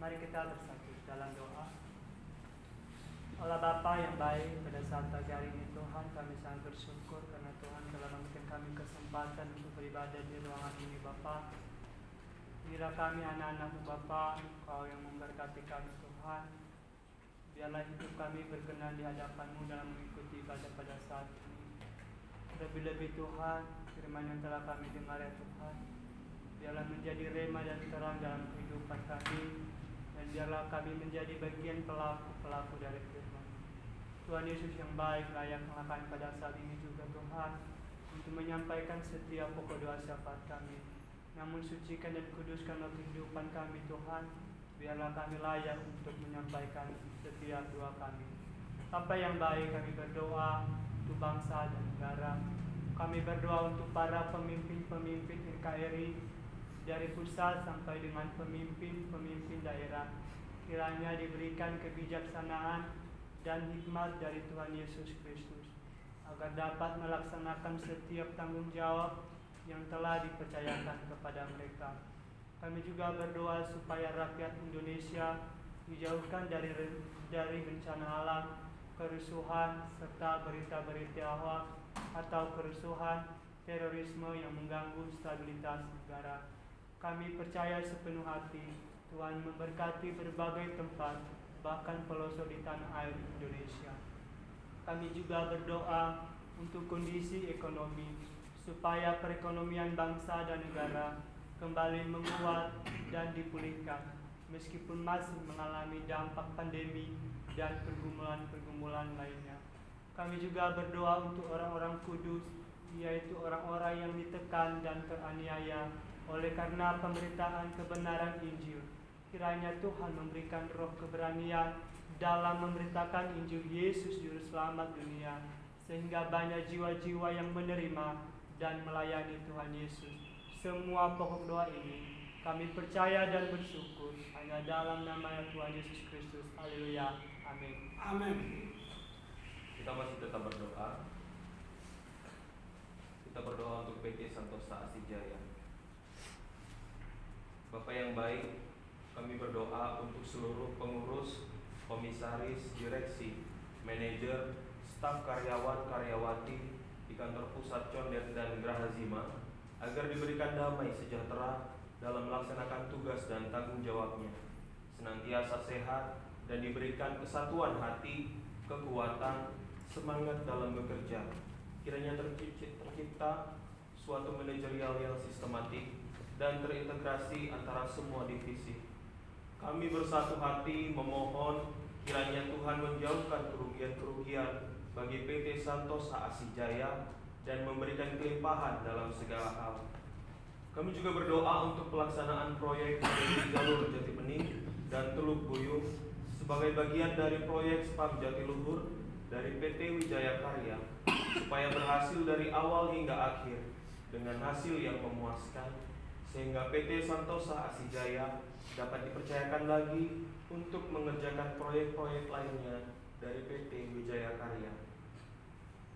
Mari kita bersatu dalam doa. Allah Bapa yang baik, pada saat pagi hari ini Tuhan, kami sangat bersyukur karena Tuhan telah memberikan kami kesempatan untuk beribadah di ruangan ini Bapa. Biarlah kami anak-anak-Mu Bapa, Engkau yang memberkati kami Tuhan. Biarlah hidup kami berkenan di hadapan-Mu dalam mengikuti ibadah pada saat ini. Lebih-lebih Tuhan, firman yang telah kami dengar ya Tuhan, biarlah menjadi rema dan terang dalam kehidupan kami, dan biarlah kami menjadi bagian pelaku-pelaku dari firman. Tuhan Yesus yang baik, layaklah kami pada saat ini juga Tuhan, untuk menyampaikan setiap pokok doa syafaat kami. Namun sucikan dan kuduskanlah kehidupan kami Tuhan, biarlah kami layak untuk menyampaikan setiap doa kami. Bapa yang baik, kami berdoa untuk bangsa dan negara. Kami berdoa untuk para pemimpin-pemimpin NKRI, dari pusat sampai dengan pemimpin-pemimpin daerah. Kiranya diberikan kebijaksanaan dan hikmat dari Tuhan Yesus Kristus, agar dapat melaksanakan setiap tanggung jawab yang telah dipercayakan kepada mereka. Kami juga berdoa supaya rakyat Indonesia dijauhkan dari bencana alam, kerusuhan, serta berita-berita hoax atau kerusuhan, terorisme yang mengganggu stabilitas negara. Kami percaya sepenuh hati Tuhan memberkati berbagai tempat, bahkan pelosok di tanah air Indonesia. Kami juga berdoa untuk kondisi ekonomi, supaya perekonomian bangsa dan negara kembali menguat dan dipulihkan, meskipun masih mengalami dampak pandemi dan pergumulan-pergumulan lainnya. Kami juga berdoa untuk orang-orang kudus, yaitu orang-orang yang ditekan dan teraniaya oleh karena pemberitaan kebenaran Injil. Kiranya Tuhan memberikan roh keberanian dalam memberitakan Injil Yesus Juru Selamat dunia, sehingga banyak jiwa-jiwa yang menerima dan melayani Tuhan Yesus. Semua pokok doa ini kami percaya dan bersyukur hanya dalam nama Tuhan Yesus Kristus. Haleluya. Amin. Amin. Kita masih tetap berdoa. Kita berdoa untuk PT Santosa Asijaya. Bapak yang baik, kami berdoa untuk seluruh pengurus, komisaris, direksi, manajer, staf karyawan-karyawati di kantor pusat Condet dan Geraha Zima, agar diberikan damai sejahtera dalam melaksanakan tugas dan tanggung jawabnya, senantiasa sehat dan diberikan kesatuan hati, kekuatan, semangat dalam bekerja. Kiranya tercipta suatu manajerial yang sistematik dan terintegrasi antara semua divisi. Kami bersatu hati memohon kiranya Tuhan menjauhkan kerugian-kerugian bagi PT Santosa Asijaya dan memberikan kelimpahan dalam segala hal. Kami juga berdoa untuk pelaksanaan proyek di jalur Jati Bening dan Teluk Buyung sebagai bagian dari proyek Spam Jatiluhur dari PT Wijaya Karya, supaya berhasil dari awal hingga akhir dengan hasil yang memuaskan, sehingga PT Santosa Asijaya dapat dipercayakan lagi untuk mengerjakan proyek-proyek lainnya dari PT Wijaya Karya.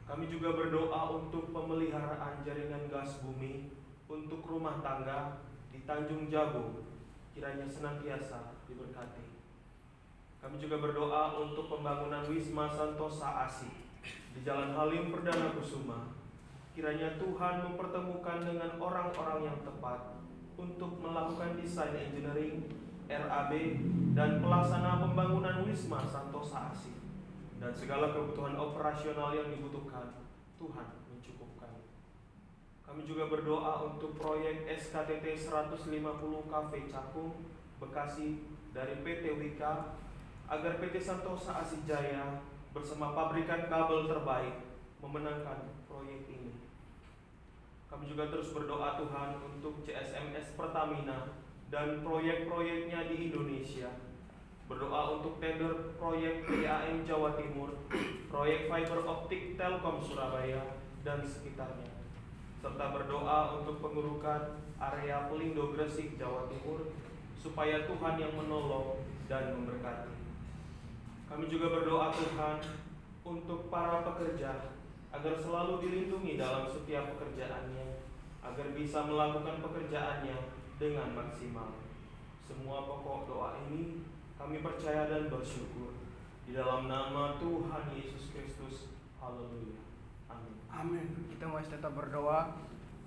Kami juga berdoa untuk pemeliharaan jaringan gas bumi untuk rumah tangga di Tanjung Jabung, kiranya senantiasa diberkati. Kami juga berdoa untuk pembangunan Wisma Santosa Asi di Jalan Halim Perdana Kusuma. Kiranya Tuhan mempertemukan dengan orang-orang yang tepat untuk melakukan desain engineering, RAB, dan pelaksana pembangunan Wisma Santosa Asi, dan segala kebutuhan operasional yang dibutuhkan, Tuhan mencukupkan. Kami juga berdoa untuk proyek SKTT 150 Cafe Cakung, Bekasi dari PT Wika, agar PT Santosa Asijaya bersama pabrikan kabel terbaik memenangkan proyek ini. Kami juga terus berdoa Tuhan untuk CSMS Pertamina dan proyek-proyeknya di Indonesia. Berdoa untuk tender proyek PAM Jawa Timur, proyek fiber optik Telkom Surabaya dan sekitarnya, serta berdoa untuk pengurukan area Pelindo Gresik Jawa Timur, supaya Tuhan yang menolong dan memberkati. Kami juga berdoa Tuhan untuk para pekerja, agar selalu dilindungi dalam setiap pekerjaannya, agar bisa melakukan pekerjaannya dengan maksimal. Semua pokok doa ini Kami percaya dan bersyukur di dalam nama Tuhan Yesus Kristus. Haleluya. Amin. Amin. Kita masih tetap berdoa.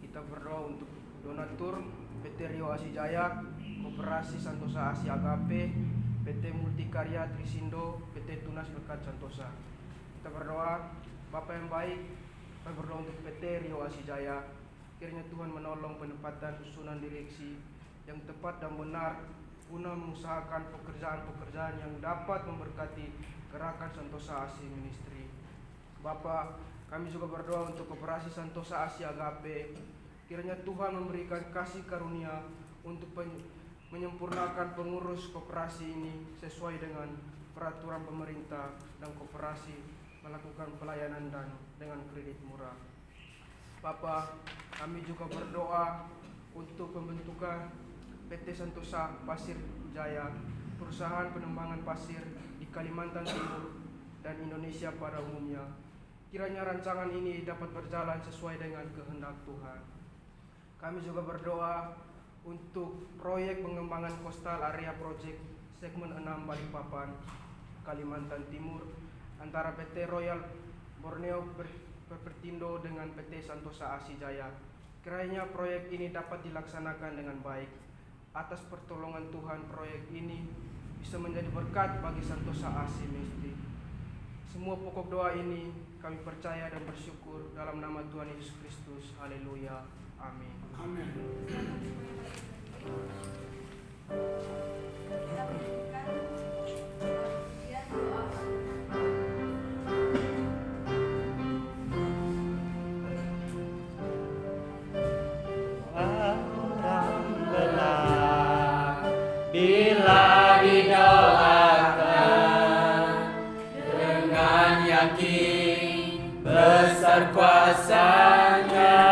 Kita berdoa untuk donatur PT Rio Asijaya, Koperasi Santosa Asi Agape, PT Multikarya Trisindo, PT Tunas Berkat Santosa. Kita berdoa, Bapa yang baik, kami berdoa untuk PT Rio Asijaya. Kiranya Tuhan menolong penempatan susunan direksi yang tepat dan benar guna mengusahakan pekerjaan-pekerjaan yang dapat memberkati gerakan Santosa Asi Ministry. Bapa, kami juga berdoa untuk Koperasi Santosa Asi Agape. Kiranya Tuhan memberikan kasih karunia untuk menyempurnakan pengurus koperasi ini sesuai dengan peraturan pemerintah dan koperasi melakukan pelayanan dan dengan kredit murah. Bapa, kami juga berdoa untuk pembentukan PT Santosa Pasir Jaya, perusahaan pengembangan pasir di Kalimantan Timur dan Indonesia pada umumnya. Kiranya rancangan ini dapat berjalan sesuai dengan kehendak Tuhan. Kami juga berdoa untuk proyek pengembangan Coastal Area Project segmen 6 Balikpapan, Kalimantan Timur antara PT Royal Borneo Perpertindo dengan PT Santosa Asijaya. Kiranya proyek ini dapat dilaksanakan dengan baik. Atas pertolongan Tuhan, proyek ini bisa menjadi berkat bagi Santosa Asi Ministry. Semua pokok doa ini kami percaya dan bersyukur dalam nama Tuhan Yesus Kristus. Haleluya. Amin. Amin. Bila didoakan dengan yakin besar kuasa-Nya,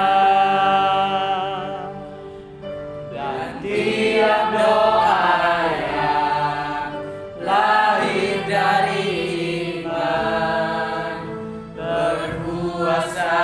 dan tiap doa yang lahir dari iman berkuasa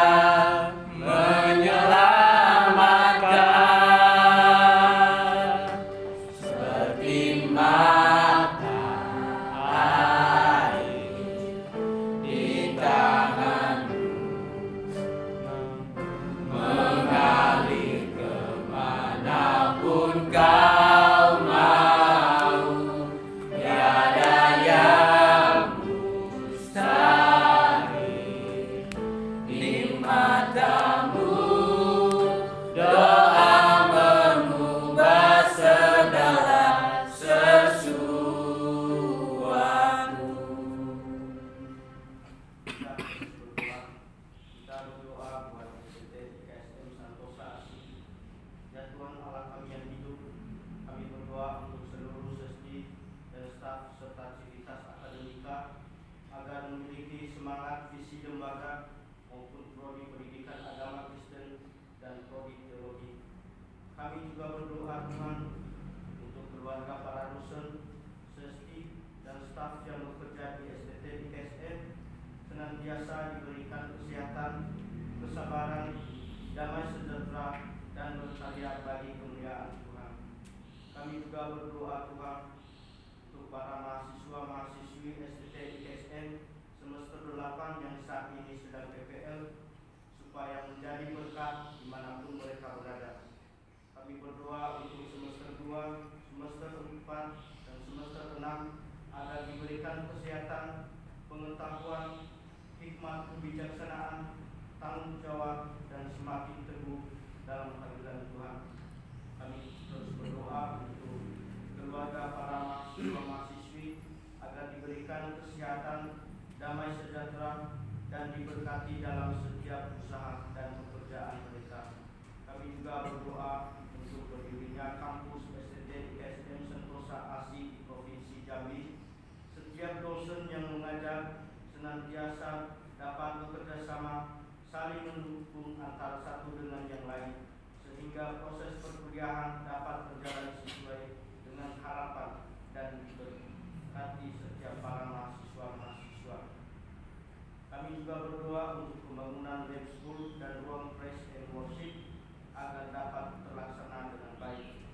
senantiasa diberikan kesehatan, kesabaran, damai sejahtera, dan berkarya bagi kemuliaan Tuhan. Kami juga berdoa Tuhan untuk para mahasiswa-mahasiswi STT IKSN semester 8 yang saat ini sedang PPL, supaya menjadi berkat dimanapun mereka berada. Kami berdoa untuk semester 2, semester 4, dan semester 6 agar diberikan kesehatan, pengetahuan, hikmat, kebijaksanaan, tanggung jawab, dan semakin teguh dalam panggilan Tuhan. Kami terus berdoa untuk keluarga para mahasiswa-mahasiswi agar diberikan kesehatan, damai sejahtera, dan diberkati dalam setiap usaha dan pekerjaan mereka. Kami juga berdoa untuk berdirinya kampus STT IKSN Santosa Asi di Provinsi Jambi. Setiap dosen yang mengajar senantiasa dapat bekerja sama, saling mendukung antara satu dengan yang lain, sehingga proses perkuliahan dapat berjalan sesuai dengan harapan dan diberkati setiap para mahasiswa-mahasiswa. Kami juga berdoa untuk pembangunan lab school dan ruang praise and worship agar dapat terlaksana dengan baik.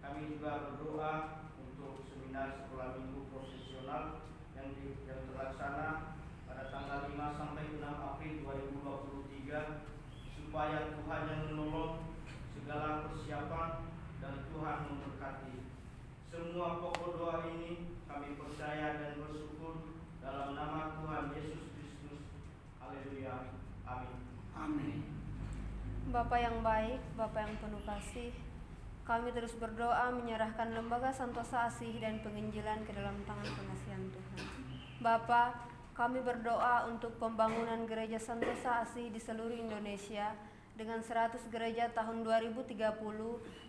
Kami juga berdoa untuk seminar sekolah minggu nasional yang terlaksana pada tanggal 5 sampai 6 April 2023, supaya Tuhan yang menolong segala persiapan dan Tuhan memberkati. Semua pokok doa ini kami percaya dan bersyukur dalam nama Tuhan Yesus Kristus. Haleluya. Amin. Amin. Bapa yang baik, Bapa yang penuh kasih, kami terus berdoa menyerahkan Lembaga Santosa Asih dan Penginjilan ke dalam tangan pengasihan Tuhan. Bapa, kami berdoa untuk pembangunan Gereja Santosa Asih di seluruh Indonesia dengan 100 gereja tahun 2030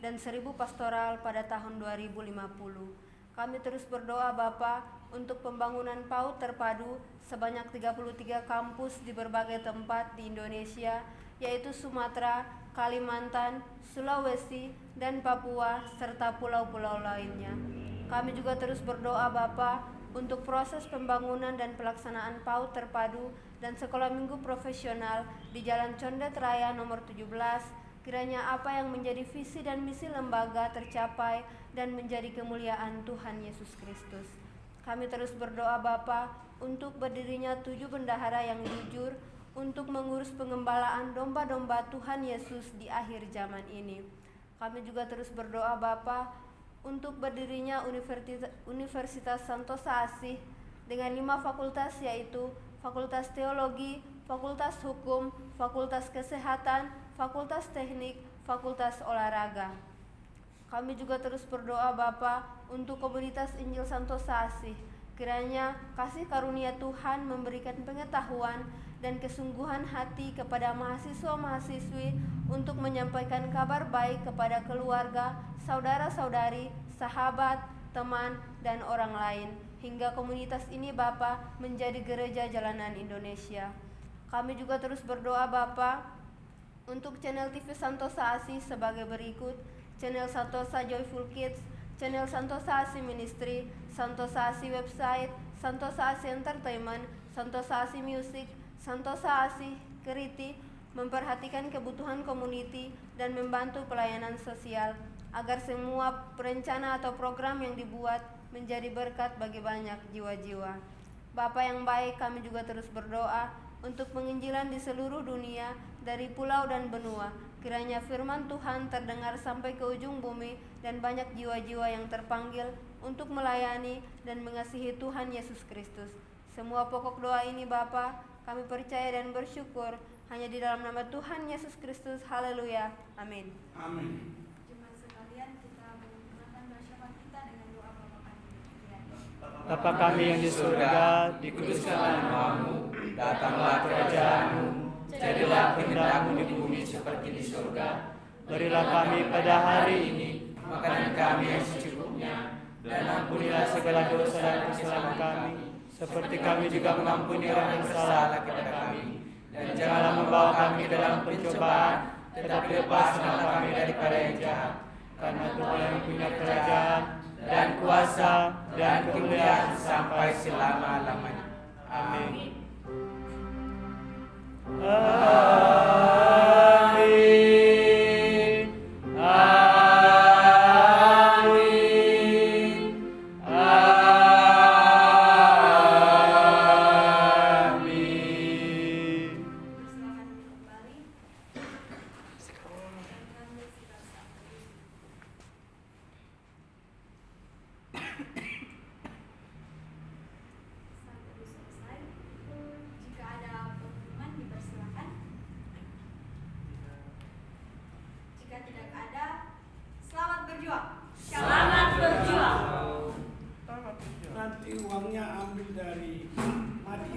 dan 1000 pastoral pada tahun 2050. Kami terus berdoa Bapa untuk pembangunan PAUD terpadu sebanyak 33 kampus di berbagai tempat di Indonesia, yaitu Sumatera, Kalimantan, Sulawesi, dan Papua, serta pulau-pulau lainnya. Kami juga terus berdoa Bapa untuk proses pembangunan dan pelaksanaan PAUD terpadu dan sekolah minggu profesional di Jalan Condet Raya nomor 17, kiranya apa yang menjadi visi dan misi lembaga tercapai dan menjadi kemuliaan Tuhan Yesus Kristus. Kami terus berdoa Bapa untuk berdirinya 7 bendahara yang jujur untuk mengurus pengembalaan domba-domba Tuhan Yesus di akhir zaman ini. Kami juga terus berdoa Bapa untuk berdirinya Universitas Santosa Asih dengan 5 fakultas, yaitu Fakultas Teologi, Fakultas Hukum, Fakultas Kesehatan, Fakultas Teknik, Fakultas Olahraga. Kami juga terus berdoa Bapa untuk komunitas Injil Santosa Asih. Kiranya kasih karunia Tuhan memberikan pengetahuan dan kesungguhan hati kepada mahasiswa-mahasiswi untuk menyampaikan kabar baik kepada keluarga, saudara-saudari, sahabat, teman, dan orang lain, hingga komunitas ini Bapa menjadi gereja jalanan Indonesia. Kami juga terus berdoa Bapa untuk channel TV Santosa Asih sebagai berikut: channel Santosa Joyful Kids, channel Santosa Asih Ministry, Santosa Asih Website, Santosa Asih Entertainment, Santosa Asih Music, Santosa Asih Keriti, memperhatikan kebutuhan community dan membantu pelayanan sosial agar semua perencana atau program yang dibuat menjadi berkat bagi banyak jiwa-jiwa. Bapa yang baik, kami juga terus berdoa untuk penginjilan di seluruh dunia, dari pulau dan benua. Kiranya firman Tuhan terdengar sampai ke ujung bumi dan banyak jiwa-jiwa yang terpanggil untuk melayani dan mengasihi Tuhan Yesus Kristus. Semua pokok doa ini Bapa, kami percaya dan bersyukur hanya di dalam nama Tuhan Yesus Kristus. Haleluya. Amin. Amin. Jemaat sekalian, kita menggunakan bersama kita dengan doa Bapa kami. Bapa kami yang di surga, dikuduskanlah namamu, datanglah kerajaanmu, jadilah kehendak-Mu di bumi seperti di surga. berilah kami pada hari ini Makanan kami yang secukupnya, dan ampunilah segala dosa dan kesalahan kami, seperti kami juga mengampuni orang yang bersalah kepada kami. dan janganlah membawa kami ke dalam pencobaan, tetapi lepaskanlah kami daripada yang jahat. Karena Tuhan yang punya kerajaan Dan kuasa dan kemuliaan sampai selama-lamanya. Amin. Amin.